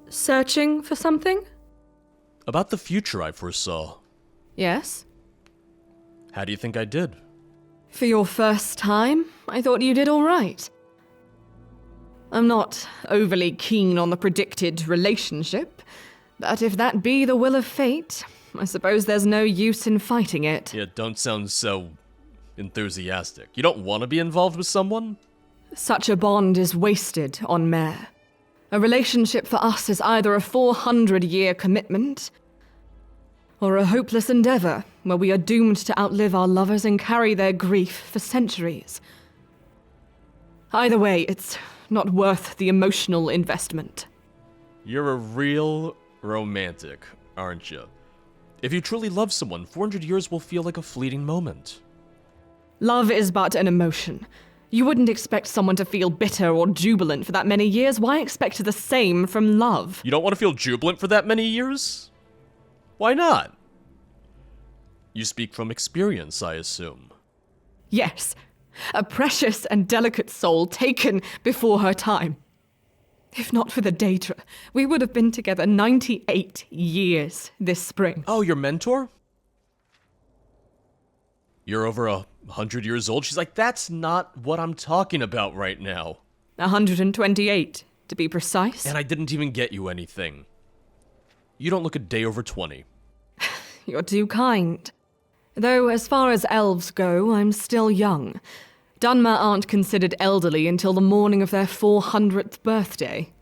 Searching for something? About the future I foresaw. Yes. How do you think I did? For your first time, I thought you did all right. I'm not overly keen on the predicted relationship, but if that be the will of fate, I suppose there's no use in fighting it. Yeah, don't sound so enthusiastic. You don't want to be involved with someone? Such a bond is wasted on Mare. A relationship for us is either a 400-year commitment, or a hopeless endeavor where we are doomed to outlive our lovers and carry their grief for centuries. Either way, it's not worth the emotional investment. You're a real romantic, aren't you? If you truly love someone, 400 years will feel like a fleeting moment. Love is but an emotion. You wouldn't expect someone to feel bitter or jubilant for that many years. Why expect the same from love? You don't want to feel jubilant for that many years? Why not? You speak from experience, I assume. Yes, a precious and delicate soul taken before her time. If not for the Daedra, we would have been together 98 years this spring. Oh, your mentor? You're over 100 years old? She's like, that's not what I'm talking about right now. 128, to be precise. And I didn't even get you anything. You don't look a day over 20. You're too kind. Though, as far as elves go, I'm still young. Dunmer aren't considered elderly until the morning of their 400th birthday.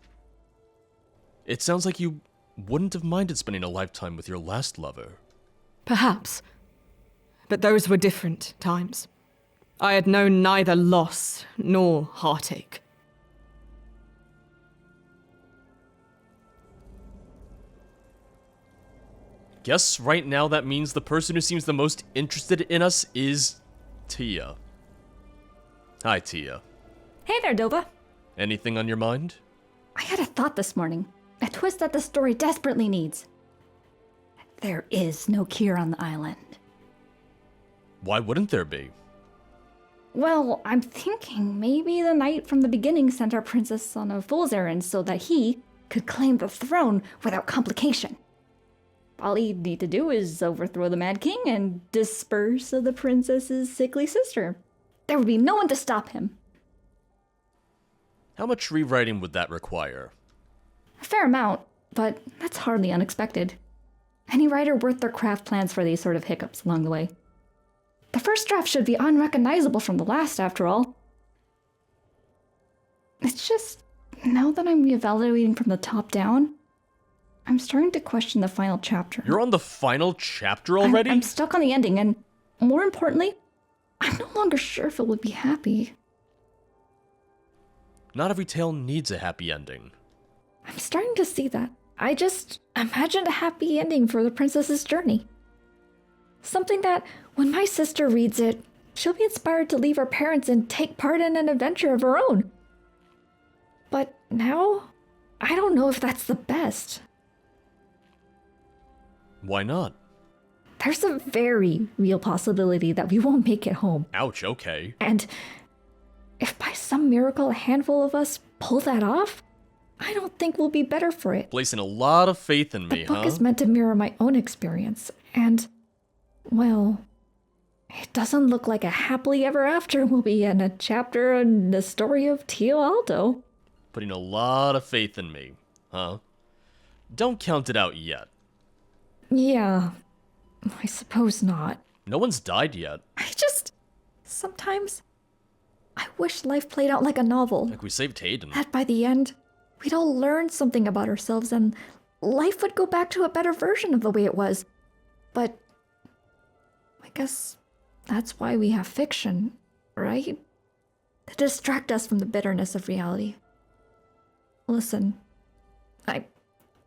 It sounds like you wouldn't have minded spending a lifetime with your last lover. Perhaps. But those were different times. I had known neither loss nor heartache. Guess right now that means the person who seems the most interested in us is Tia. Hi, Tia. Hey there, Dova. Anything on your mind? I had a thought this morning. A twist that the story desperately needs. There is no cure on the island. Why wouldn't there be? Well, I'm thinking maybe the knight from the beginning sent our princess on a fool's errand so that he could claim the throne without complication. All he'd need to do is overthrow the Mad King and dispose of the princess's sickly sister. There would be no one to stop him. How much rewriting would that require? A fair amount, but that's hardly unexpected. Any writer worth their craft plans for these sort of hiccups along the way. The first draft should be unrecognizable from the last, after all. It's just, now that I'm reevaluating from the top down, I'm starting to question the final chapter. You're on the final chapter already? I'm stuck on the ending, and more importantly, I'm no longer sure if it would be happy. Not every tale needs a happy ending. I'm starting to see that. I just imagined a happy ending for the princess's journey. Something that, when my sister reads it, she'll be inspired to leave her parents and take part in an adventure of her own. But now, I don't know if that's the best. Why not? There's a very real possibility that we won't make it home. Ouch, okay. And if by some miracle a handful of us pull that off, I don't think we'll be better for it. Placing a lot of faith in me, The book is meant to mirror my own experience, and, well, it doesn't look like a happily ever after will be in a chapter in the story of Tio Alto. Putting a lot of faith in me, huh? Don't count it out yet. Yeah, I suppose not. No one's died yet. Sometimes, I wish life played out like a novel. Like we saved Hayden. That by the end, we'd all learn something about ourselves and life would go back to a better version of the way it was. But I guess that's why we have fiction, right? To distract us from the bitterness of reality. Listen,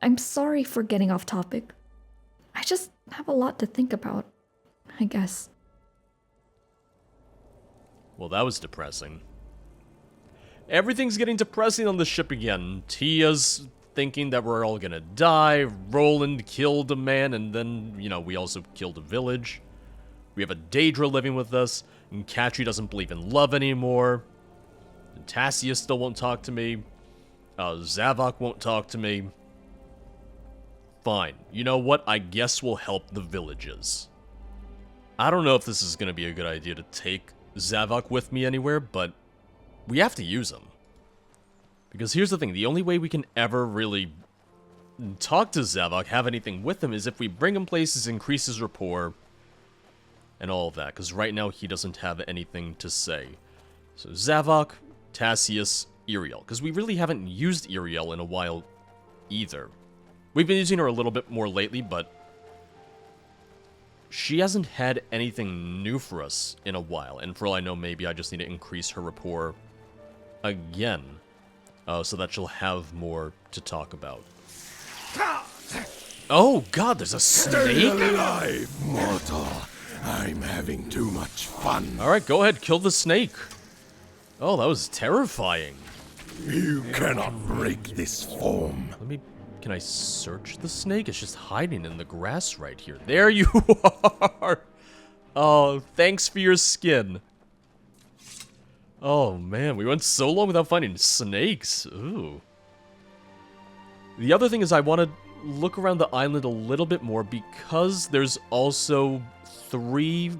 I'm sorry for getting off topic. I just have a lot to think about, I guess. Well, that was depressing. Everything's getting depressing on the ship again. Tia's thinking that we're all gonna die. Roland killed a man, and then, we also killed a village. We have a Daedra living with us, and Katri doesn't believe in love anymore. And Tassia still won't talk to me. Zavok won't talk to me. Fine. You know what? I guess we'll help the villages. I don't know if this is going to be a good idea to take Zavok with me anywhere, but we have to use him. Because here's the thing, the only way we can ever really talk to Zavok, have anything with him, is if we bring him places, increase his rapport, and all of that. Because right now he doesn't have anything to say. So Zavok, Tassius, Iriel. Because we really haven't used Iriel in a while either. We've been using her a little bit more lately, but she hasn't had anything new for us in a while. And for all I know, maybe I just need to increase her rapport again. So that she'll have more to talk about. Oh god, there's a snake? Stay alive, mortal. I'm having too much fun. Alright, go ahead, kill the snake. Oh, that was terrifying. You cannot break this form. Can I search the snake? It's just hiding in the grass right here. There you are! Oh, thanks for your skin. Oh man, we went so long without finding snakes. Ooh. The other thing is I want to look around the island a little bit more because there's also 3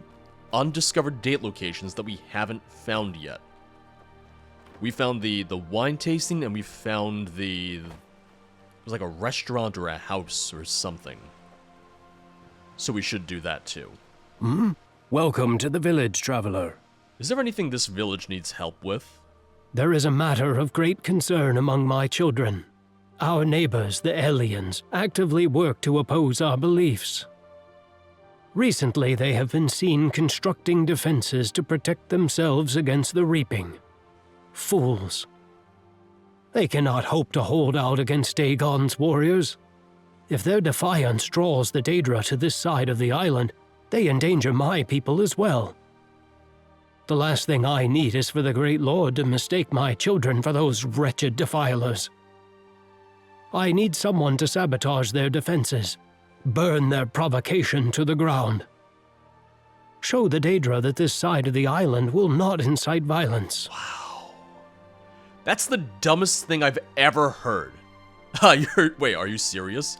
undiscovered date locations that we haven't found yet. We found the wine tasting and we found it was like a restaurant or a house or something. So we should do that too. Welcome to the village, traveler. Is there anything this village needs help with? There is a matter of great concern among my children. Our neighbors, the aliens, actively work to oppose our beliefs. Recently, they have been seen constructing defenses to protect themselves against the reaping. Fools. They cannot hope to hold out against Dagon's warriors. If their defiance draws the Daedra to this side of the island, they endanger my people as well. The last thing I need is for the Great Lord to mistake my children for those wretched defilers. I need someone to sabotage their defenses, burn their provocation to the ground. Show the Daedra that this side of the island will not incite violence. Wow. That's the dumbest thing I've ever heard. Wait, are you serious?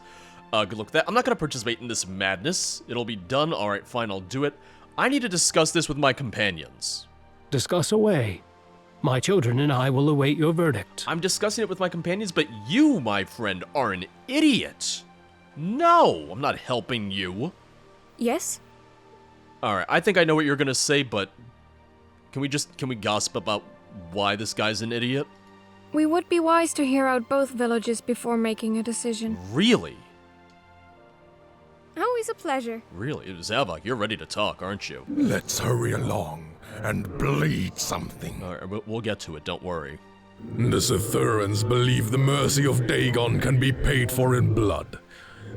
Good luck with that. I'm not going to participate in this madness. It'll be done. Alright, fine, I'll do it. I need to discuss this with my companions. Discuss away. My children and I will await your verdict. I'm discussing it with my companions, but you, my friend, are an idiot. No, I'm not helping you. Yes? Alright, I think I know what you're gonna say, but can we gossip about why this guy's an idiot? We would be wise to hear out both villages before making a decision. Really? Always a pleasure. Really? Zavok, you're ready to talk, aren't you? Let's hurry along and bleed something. Alright, we'll get to it, don't worry. The Sithurans believe the mercy of Dagon can be paid for in blood.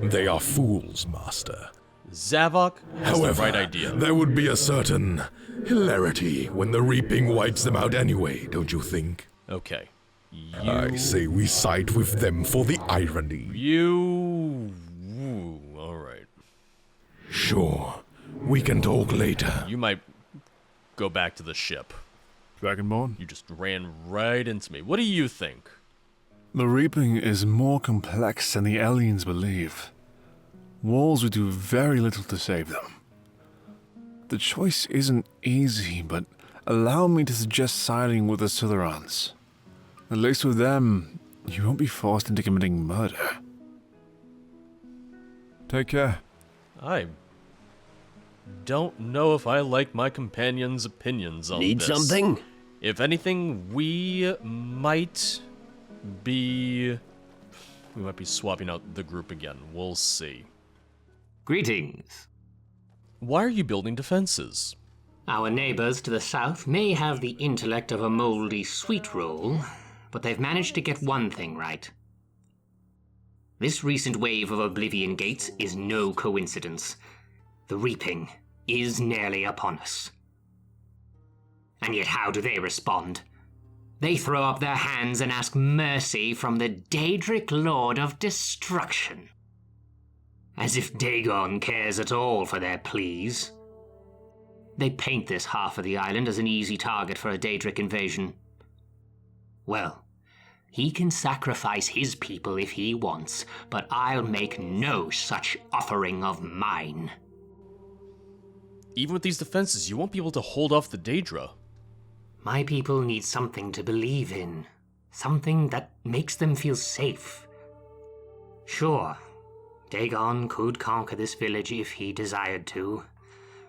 They are fools, master. Zavok has However, the right idea. there would be a certain hilarity when the reaping wipes them out anyway, don't you think? Okay. I say we side with them for the irony. Alright. Sure, we can talk later. You might go back to the ship. Dragonborn? You just ran right into me. What do you think? The reaping is more complex than the aliens believe. Walls would do very little to save them. The choice isn't easy, but allow me to suggest siding with the Sithurans. At least with them, you won't be forced into committing murder. Take care. I don't know if I like my companion's opinions on Need this. something? If anything, we might be swapping out the group again. We'll see. Greetings. Why are you building defenses? Our neighbors to the south may have the intellect of a moldy sweet roll, but they've managed to get one thing right. This recent wave of Oblivion Gates is no coincidence. The reaping is nearly upon us. And yet how do they respond? They throw up their hands and ask mercy from the Daedric Lord of Destruction. As if Dagon cares at all for their pleas. They paint this half of the island as an easy target for a Daedric invasion. Well, He can sacrifice his people if he wants, but I'll make no such offering of mine. Even with these defenses, you won't be able to hold off the Daedra. My people need something to believe in. Something that makes them feel safe. Sure, Dagon could conquer this village if he desired to.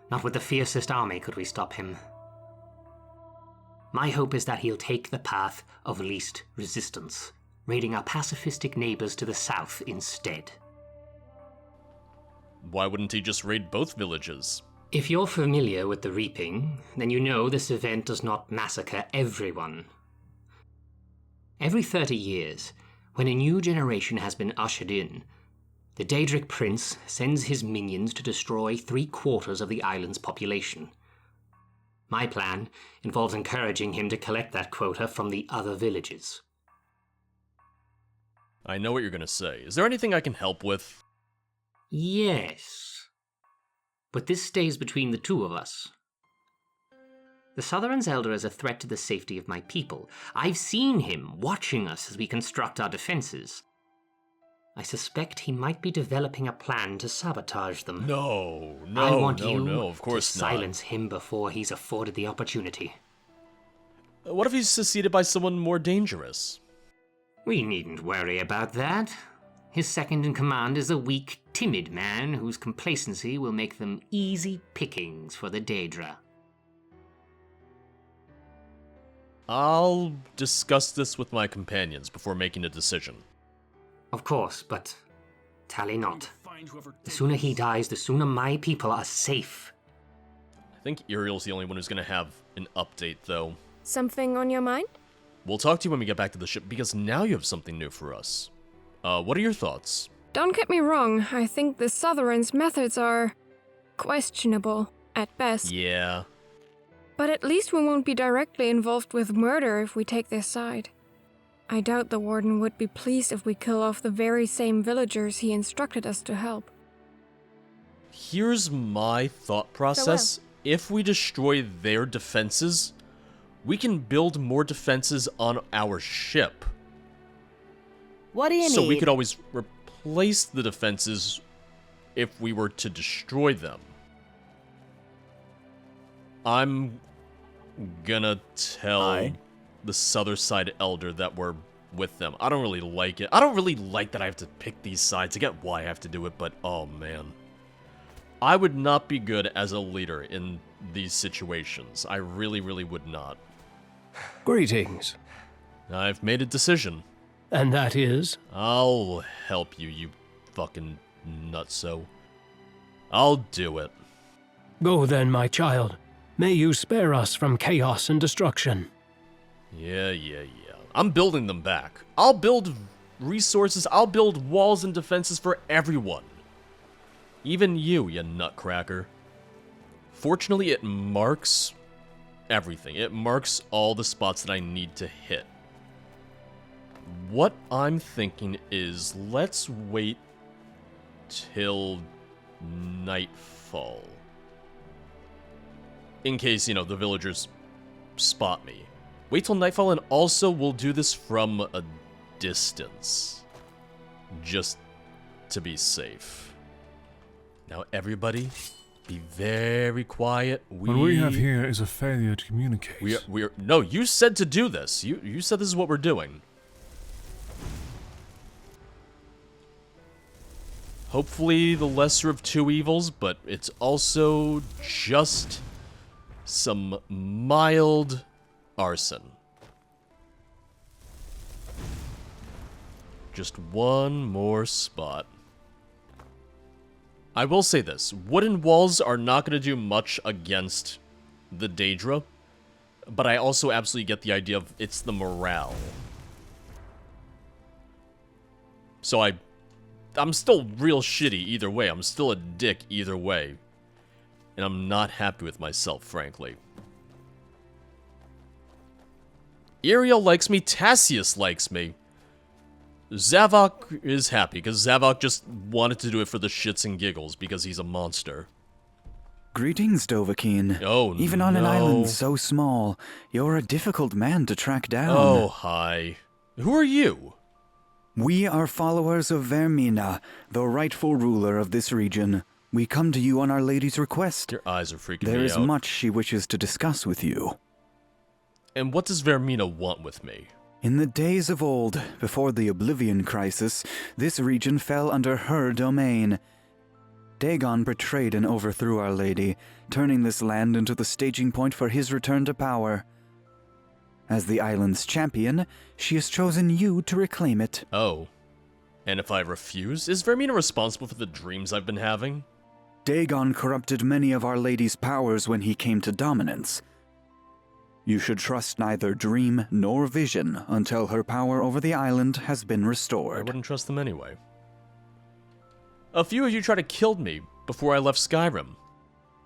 Not with the fiercest army could we stop him. My hope is that he'll take the path of least resistance, raiding our pacifistic neighbors to the south instead. Why wouldn't he just raid both villages? If you're familiar with the Reaping, then you know this event does not massacre everyone. Every 30 years, when a new generation has been ushered in, the Daedric Prince sends his minions to destroy 3/4 of the island's population. My plan involves encouraging him to collect that quota from the other villages. I know what you're gonna say. Is there anything I can help with? Yes. But this stays between the two of us. The Southern's Elder is a threat to the safety of my people. I've seen him watching us as we construct our defenses. I suspect he might be developing a plan to sabotage them. No, I want no, you no, of course to not. silence him before he's afforded the opportunity. What if he's succeeded by someone more dangerous? We needn't worry about that. His second in command is a weak, timid man whose complacency will make them easy pickings for the Daedra. I'll discuss this with my companions before making a decision. Of course, but tally not. The sooner he dies, the sooner my people are safe. I think Uriel's the only one who's gonna have an update, though. Something on your mind? We'll talk to you when we get back to the ship, because now you have something new for us. What are your thoughts? Don't get me wrong, I think the Southerns' methods are questionable, at best. Yeah. But at least we won't be directly involved with murder if we take their side. I doubt the Warden would be pleased if we kill off the very same villagers he instructed us to help. Here's my thought process. If we destroy their defenses, we can build more defenses on our ship. What do you need? So we could always replace the defenses if we were to destroy them. I'm gonna tell the Southern Side Elder that we're with them. I don't really like it. I don't really like that I have to pick these sides. I get why I have to do it, but oh man. I would not be good as a leader in these situations. I really, really would not. Greetings. I've made a decision. And that is? I'll help you, you fucking nutso. I'll do it. Go then, my child. May you spare us from chaos and destruction. Yeah. I'm building them back. I'll build resources, I'll build walls and defenses for everyone. Even you nutcracker. Fortunately, it marks everything. It marks all the spots that I need to hit. What I'm thinking is, let's wait till nightfall. In case, the villagers spot me. Wait till nightfall, and also we'll do this from a distance. Just to be safe. Now everybody, be very quiet. What we have here is a failure to communicate. We're no, you said to do this. You said this is what we're doing. Hopefully the lesser of two evils, but it's also just some mild arson. Just one more spot. I will say this, wooden walls are not going to do much against the Daedra, but I also absolutely get the idea of it's the morale. So I'm still real shitty either way. I'm still a dick either way. And I'm not happy with myself, frankly. Iriel likes me, Tassius likes me. Zavok is happy, because Zavok just wanted to do it for the shits and giggles, because he's a monster. Greetings, Dovahkiin. Oh, Even on an island so small, you're a difficult man to track down. Oh, hi. Who are you? We are followers of Vermina, the rightful ruler of this region. We come to you on Our Lady's request. Your eyes are freaking me out. There is much she wishes to discuss with you. And what does Vermina want with me? In the days of old, before the Oblivion Crisis, this region fell under her domain. Dagon betrayed and overthrew Our Lady, turning this land into the staging point for his return to power. As the island's champion, she has chosen you to reclaim it. Oh. And if I refuse, is Vermina responsible for the dreams I've been having? Dagon corrupted many of Our Lady's powers when he came to dominance. You should trust neither dream nor vision until her power over the island has been I restored. wouldn't trust them anyway. A few of you tried to kill me before I left Skyrim.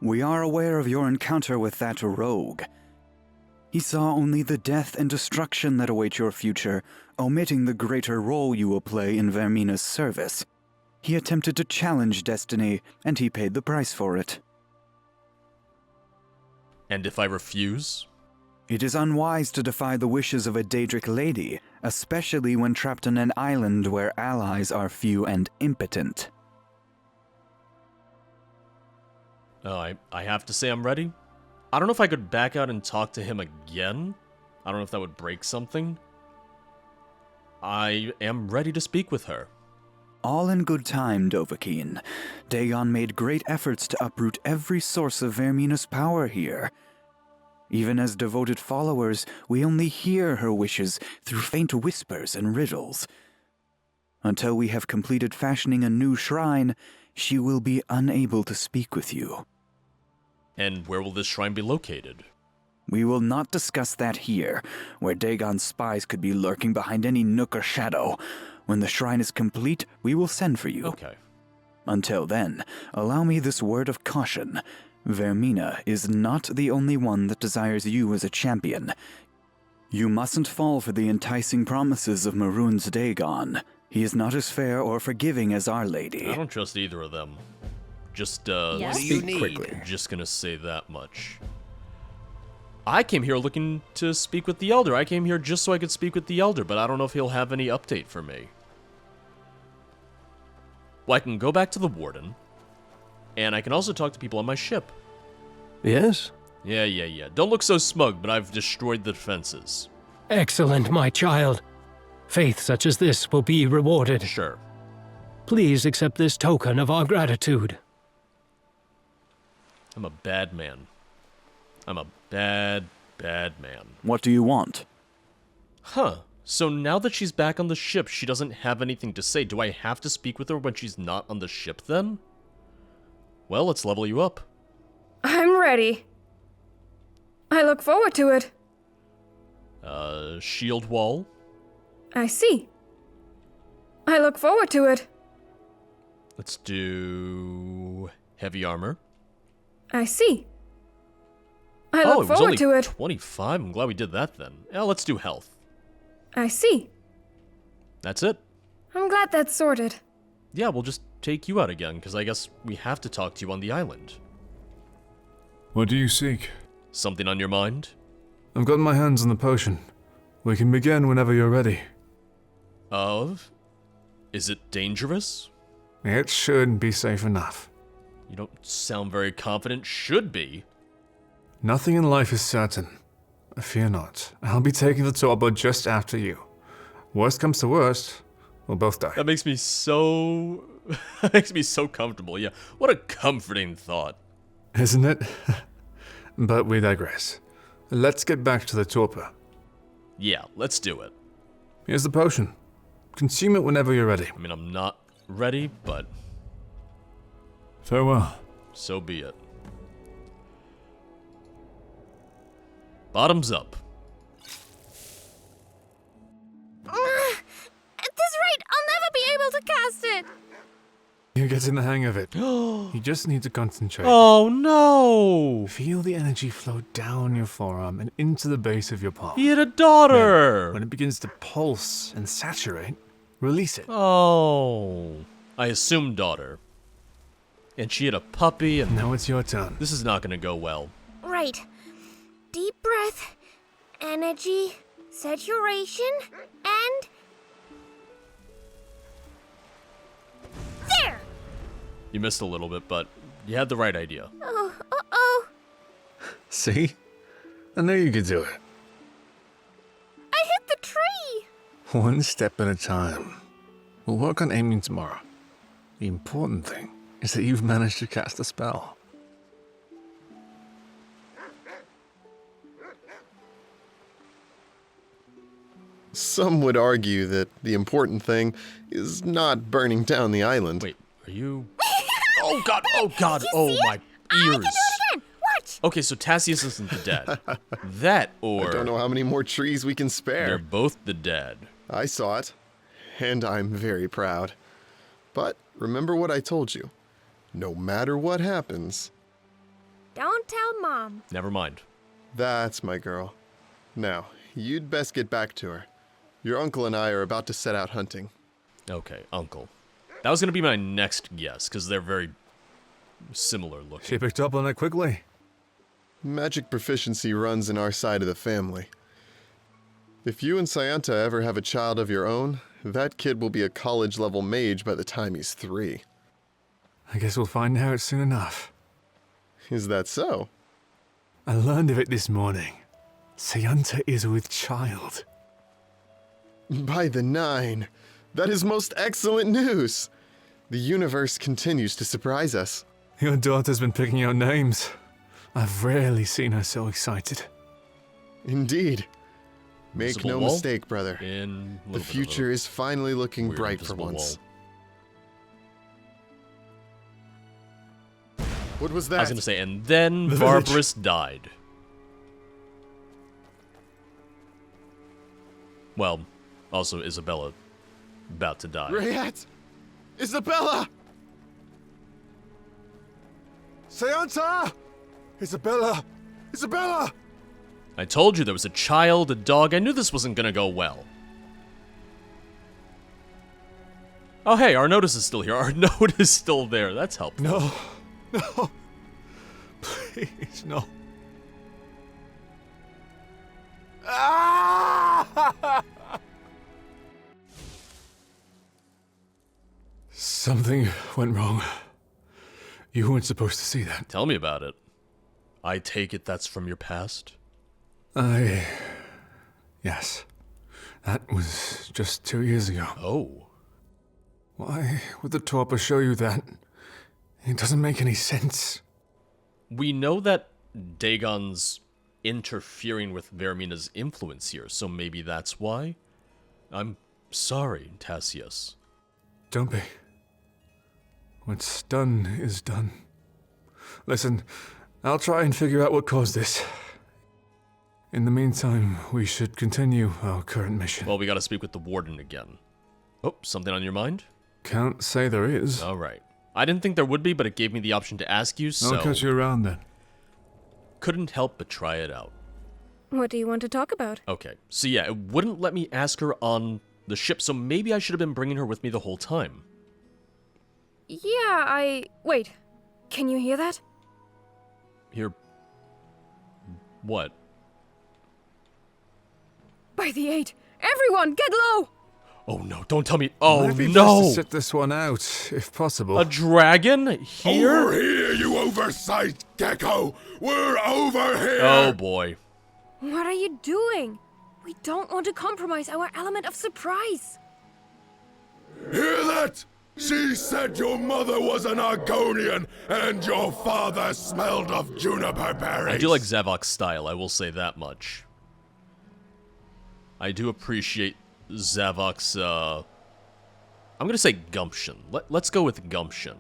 We are aware of your encounter with that rogue. He saw only the death and destruction that await your future, omitting the greater role you will play in Vermina's service. He attempted to challenge destiny, and he paid the price for it. And if I refuse? It is unwise to defy the wishes of a Daedric lady, especially when trapped on an island where allies are few and impotent. Oh, I have to say I'm ready. I don't know if I could back out and talk to him again. I don't know if that would break something. I am ready to speak with her. All in good time, Dovahkiin. Dagon made great efforts to uproot every source of Vermina's power here. Even as devoted followers, we only hear her wishes through faint whispers and riddles. Until we have completed fashioning a new shrine, she will be unable to speak with you. And where will this shrine be located? We will not discuss that here, where Dagon's spies could be lurking behind any nook or shadow. When the shrine is complete, we will send for you. Okay. Until then, allow me this word of caution. Vermina is not the only one that desires you as a champion. You mustn't fall for the enticing promises of Maroon's Dagon. He is not as fair or forgiving as Our Lady. I don't trust either of them. Just, Yes? Speak quickly. just gonna say that much. I came here looking to speak with the Elder. I came here just so I could speak with the Elder, but I don't know if he'll have any update for me. Well, I can go back to the Warden, and I can also talk to people on my ship. Yes? Yeah. Don't look so smug, but I've destroyed the defenses. Excellent, my child. Faith such as this will be rewarded. Sure. Please accept this token of our gratitude. I'm a bad man. I'm a bad man. What do you want? Huh. So now that she's back on the ship, she doesn't have anything to say. Do I have to speak with her when she's not on the ship then? Well, let's level you up. I'm ready. I look forward to it. Shield wall. I see. I look forward to it. Let's do heavy armor. I see. I Oh, look it was forward only to it. 25. I'm glad we did that then. Yeah, let's do health. I see. That's it. I'm glad that's sorted. Yeah, we'll just take you out again, because I guess we have to talk to you on the island. What do you seek? Something on your mind? I've got my hands on the potion. We can begin whenever you're ready. Of? Is it dangerous? It should be safe enough. You don't sound very confident. Should be. Nothing in life is certain. Fear not. I'll be taking the turbo just after you. Worst comes to worst, we'll both die. That makes me so... that makes me so comfortable, yeah. What a comforting thought. Isn't it? But we digress. Let's get back to the torpor. Yeah, let's do it. Here's the potion. Consume it whenever you're ready. I mean, I'm not ready, but Farewell. so be it. Bottoms up. At this rate, I'll never be able to cast it. You're getting the hang of it. You just need to concentrate. Oh no! Feel the energy flow down your forearm and into the base of your palm. He had a daughter! Then, when it begins to pulse and saturate, release it. Oh. I assumed daughter. And she had a puppy, and Now it's your turn. this is not gonna go well. Right. Deep breath, energy, saturation, and You missed a little bit, but you had the right idea. Oh, uh-oh. See? I knew you could do it. I hit the tree! One step at a time. We'll work on aiming tomorrow. The important thing is that you've managed to cast a spell. Some would argue that the important thing is not burning down the island. Wait, are you... Oh god, oh my ears. Watch! Okay, so Tassius isn't the dead. That or... I don't know how many more trees we can They're spare. both the dead. I saw it, and I'm very proud. But remember what I told you. No matter what happens, Don't tell Mom. Never mind. that's my girl. Now, you'd best get back to her. Your uncle and I are about to set out hunting. Okay, uncle. That was gonna be my next guess, because they're very similar looking. She picked up on it quickly. Magic proficiency runs in our side of the family. If you and Sayanta ever have a child of your own, that kid will be a college-level mage by the time he's 3. I guess we'll find out soon enough. Is that so? I learned of it this morning. Sayanta is with child. By the 9. That is most excellent news. The universe continues to surprise us. Your daughter's been picking out names. I've rarely seen her so excited. Indeed. Make Invisible no wall? mistake, brother. In The future is finally looking weird bright for invisible once. wall. What was that? I was gonna say, and then The village. Barbarous died. Well, also Isabella about to die. Rayette! Isabella! Sayanta! Isabella! Isabella! I told you there was a child, a dog. I knew this wasn't gonna go well. Oh hey, our notice is still here. Our note is still there. That's helpful. No. No. Please, no. Ah! Something went wrong. You weren't supposed to see that. Tell me about it. I take it that's from your past? Yes. That was just 2 years ago. Oh. Why would the Torpor show you that? It doesn't make any sense. We know that Dagon's interfering with Vermina's influence here, so maybe that's why? I'm sorry, Tassius. Don't be. What's done is done. Listen, I'll try and figure out what caused this. In the meantime, we should continue our current mission. Well, we gotta speak with the Warden again. Oh, something on your mind? Can't say there is. Alright. I didn't think there would be, but it gave me the option to ask you, so... I'll catch you around then. Couldn't help but try it out. What do you want to talk about? Okay, so yeah, it wouldn't let me ask her on the ship, so maybe I should have been bringing her with me the whole time. Yeah, Wait. Can you hear that? Here... What? By the 8. Everyone, get low! Oh no, don't tell me... Oh Might be best no! to sit this one out, if possible. A dragon? Here? Over here, you oversized gecko! We're over here! Oh boy. What are you doing? We don't want to compromise our element of surprise. Hear that? She said your mother was an Argonian and your father smelled of juniper berries. I do like Zavok's style, I will say that much. I do appreciate Zavok's, I'm gonna say gumption. Let's go with gumption.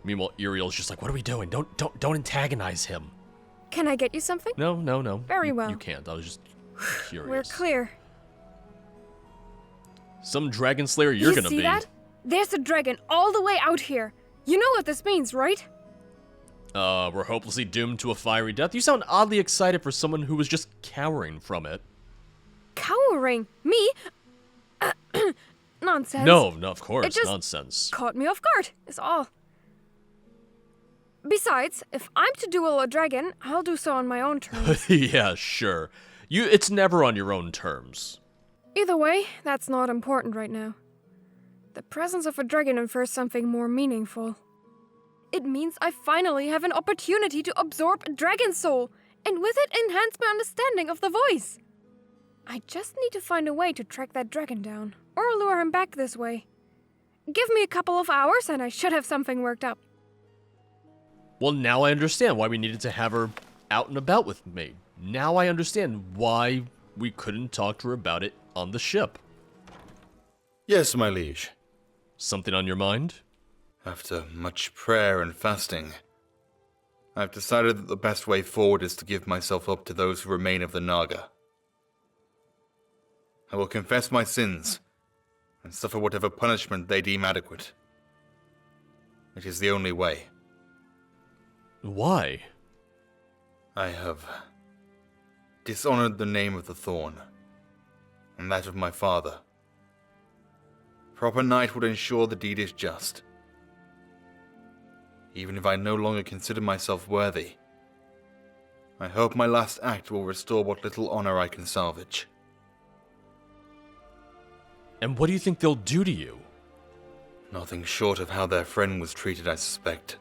Meanwhile, Uriel's just like, what are we doing? Don't antagonize him. Can I get you something? No. Very well. You can't. I was just curious. We're clear. Some dragon slayer you're gonna see be. That? There's a dragon all the way out here. You know what this means, right? We're hopelessly doomed to a fiery death. You sound oddly excited for someone who was just cowering from it. Cowering? Me? Nonsense. No, of course, It just nonsense. Caught me off guard, is all. Besides, if I'm to duel a dragon, I'll do so on my own terms. Yeah, sure. It's never on your own terms. Either way, that's not important right now. The presence of a dragon infers something more meaningful. It means I finally have an opportunity to absorb a dragon soul, and with it enhance my understanding of the voice. I just need to find a way to track that dragon down, or lure him back this way. Give me a couple of hours and I should have something worked up. Well, now I understand why we needed to have her out and about with me. Now I understand why we couldn't talk to her about it on the ship. Yes, my liege. Something on your mind? After much prayer and fasting, I've decided that the best way forward is to give myself up to those who remain of the Naga. I will confess my sins and suffer whatever punishment they deem adequate. It is the only way. Why? I have dishonored the name of the Thorn, and that of my father. Proper night would ensure the deed is just. Even if I no longer consider myself worthy, I hope my last act will restore what little honor I can salvage. And what do you think they'll do to you? Nothing short of how their friend was treated, I suspect.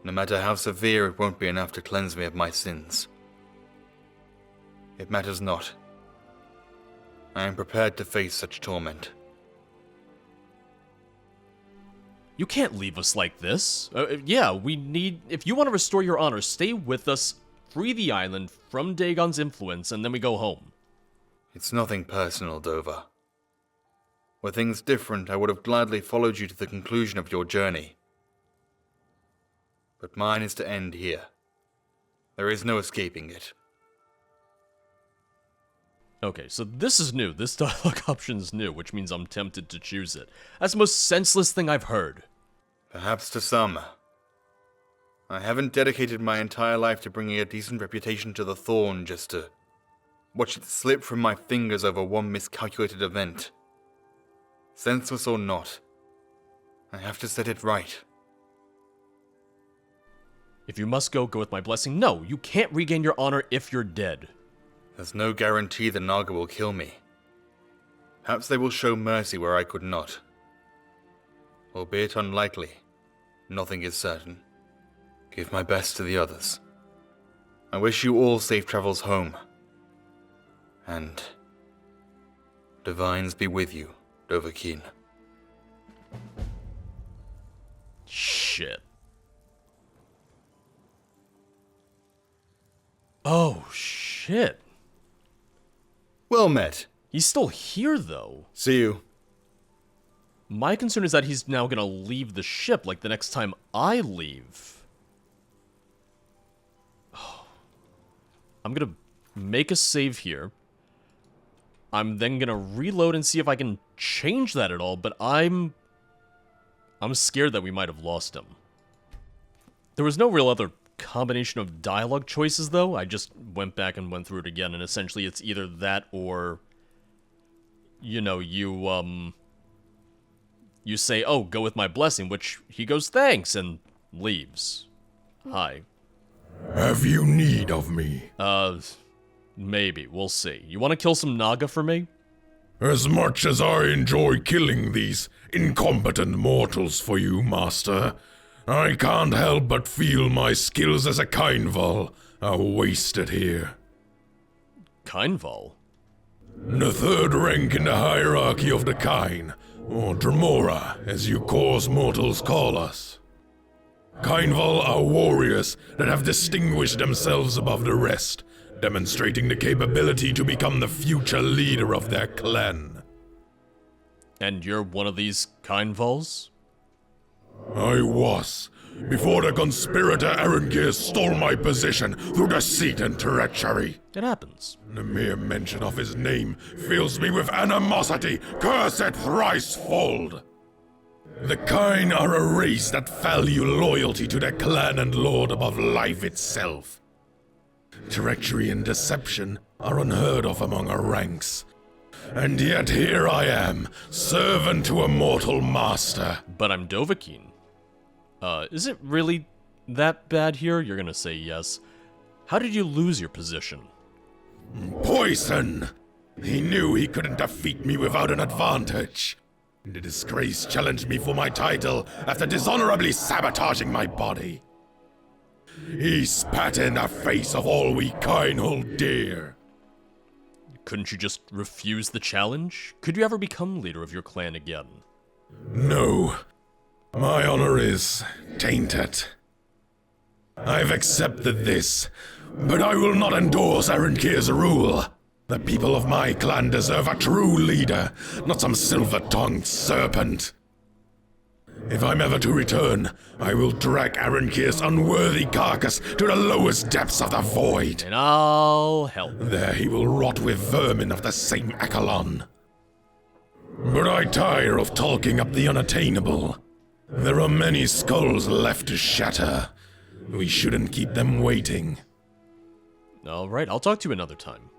No matter how severe, it won't be enough to cleanse me of my sins. It matters not. I am prepared to face such torment. You can't leave us like this. Yeah, we need... If you want to restore your honor, stay with us, free the island from Dagon's influence, and then we go home. It's nothing personal, Dova. Were things different, I would have gladly followed you to the conclusion of your journey. But mine is to end here. There is no escaping it. Okay, so this is new. This dialogue option is new, which means I'm tempted to choose it. That's the most senseless thing I've heard. Perhaps to some. I haven't dedicated my entire life to bringing a decent reputation to the Thorn just to watch it slip from my fingers over one miscalculated event. Senseless or not, I have to set it right. If you must go, go with my blessing. No, you can't regain your honor if you're dead. There's no guarantee the Naga will kill me. Perhaps they will show mercy where I could not. Albeit unlikely, nothing is certain. Give my best to the others. I wish you all safe travels home. And divines be with you, Dovahkiin. Shit. Oh, shit. Well met. He's still here, though. See you. My concern is that he's now gonna leave the ship, like the next time I leave. I'm gonna make a save here. I'm then gonna reload and see if I can change that at all, but I'm scared that we might have lost him. There was no real other combination of dialogue choices, though. I just went back and went through it again, and essentially it's either that or, you know, you say, oh, go with my blessing, which he goes, thanks, and leaves. Hi. Have you need of me? Maybe. We'll see. You want to kill some Naga for me? As much as I enjoy killing these incompetent mortals for you, Master, I can't help but feel my skills as a Kainval are wasted here. Kainval? The third rank in the hierarchy of the Kain, or Dremora, as you coarse mortals call us. Kainval are warriors that have distinguished themselves above the rest, demonstrating the capability to become the future leader of their clan. And you're one of these Kainvals? I was, before the conspirator Erengir stole my position through deceit and treachery. It happens. The mere mention of his name fills me with animosity, cursed thricefold. The Kain are a race that value loyalty to their clan and lord above life itself. Treachery and deception are unheard of among our ranks. And yet here I am, servant to a mortal master. But I'm Dovahkiin. Is it really that bad here? You're gonna say yes. How did you lose your position? Poison! He knew he couldn't defeat me without an advantage. The disgrace challenged me for my title after dishonorably sabotaging my body. He spat in the face of all we kine hold dear. Couldn't you just refuse the challenge? Could you ever become leader of your clan again? No. My honor is tainted. I've accepted this, but I will not endorse Arenkir's rule. The people of my clan deserve a true leader, not some silver-tongued serpent. If I'm ever to return, I will drag Arenkir's unworthy carcass to the lowest depths of the void. And I'll help. There he will rot with vermin of the same echelon. But I tire of talking up the unattainable. There are many skulls left to shatter. We shouldn't keep them waiting. Alright, I'll talk to you another time.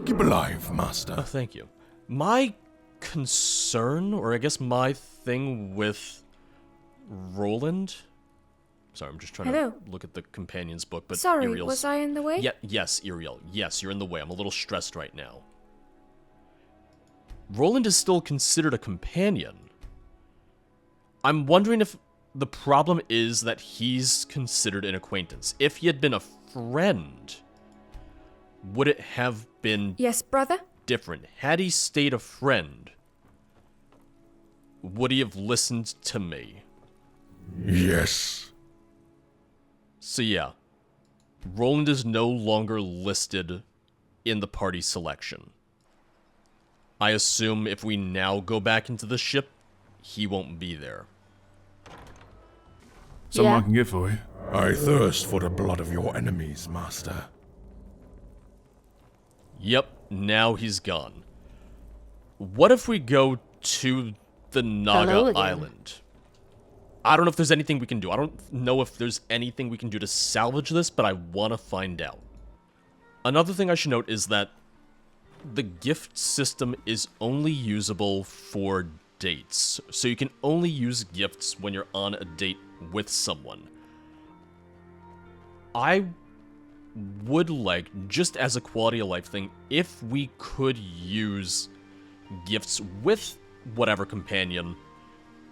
Keep alive, Master. Oh, thank you. My concern, or I guess my thing with Roland... Sorry, I'm just trying to look at the companion's book, but Sorry, Iriel's... was I in the way? Yeah, yes, Iriel. Yes, you're in the way. I'm a little stressed right now. Roland is still considered a companion. I'm wondering if the problem is that he's considered an acquaintance. If he had been a friend, would it have been... Yes, brother? different? Had he stayed a friend, would he have listened to me? Yes. So yeah, Roland is no longer listed in the party selection. I assume if we now go back into the ship, he won't be there. Something I can get for you. I thirst for the blood of your enemies, Master. Yep, now he's gone. What if we go to the Naga Island? I don't know if there's anything we can do. I don't know if there's anything we can do to salvage this, but I want to find out. Another thing I should note is that the gift system is only usable for dates. So you can only use gifts when you're on a date with someone. I would like, just as a quality of life thing, if we could use gifts with whatever companion,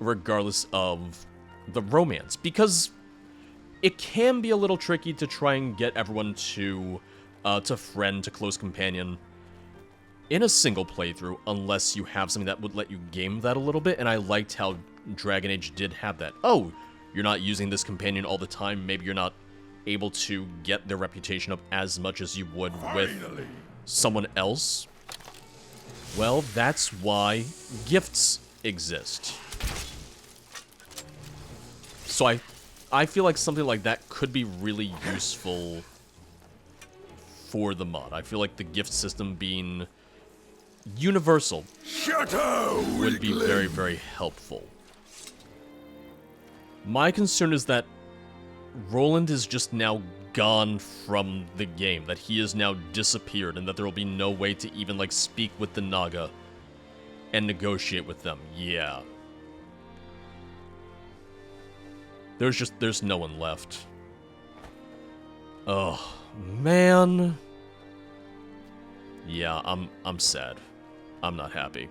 regardless of the romance, because it can be a little tricky to try and get everyone to friend, to close companion in a single playthrough, unless you have something that would let you game that a little bit, and I liked how Dragon Age did have that. Oh, you're not using this companion all the time, maybe you're not able to get their reputation up as much as you would with someone else. Well, that's why gifts exist. So I feel like something like that could be really useful for the mod. I feel like the gift system being universal would be very, very helpful. My concern is that Roland is just now gone from the game, that he has now disappeared, and that there will be no way to even, like, speak with the Naga and negotiate with them. Yeah. There's no one left. Oh, man. Yeah, I'm sad. I'm not happy.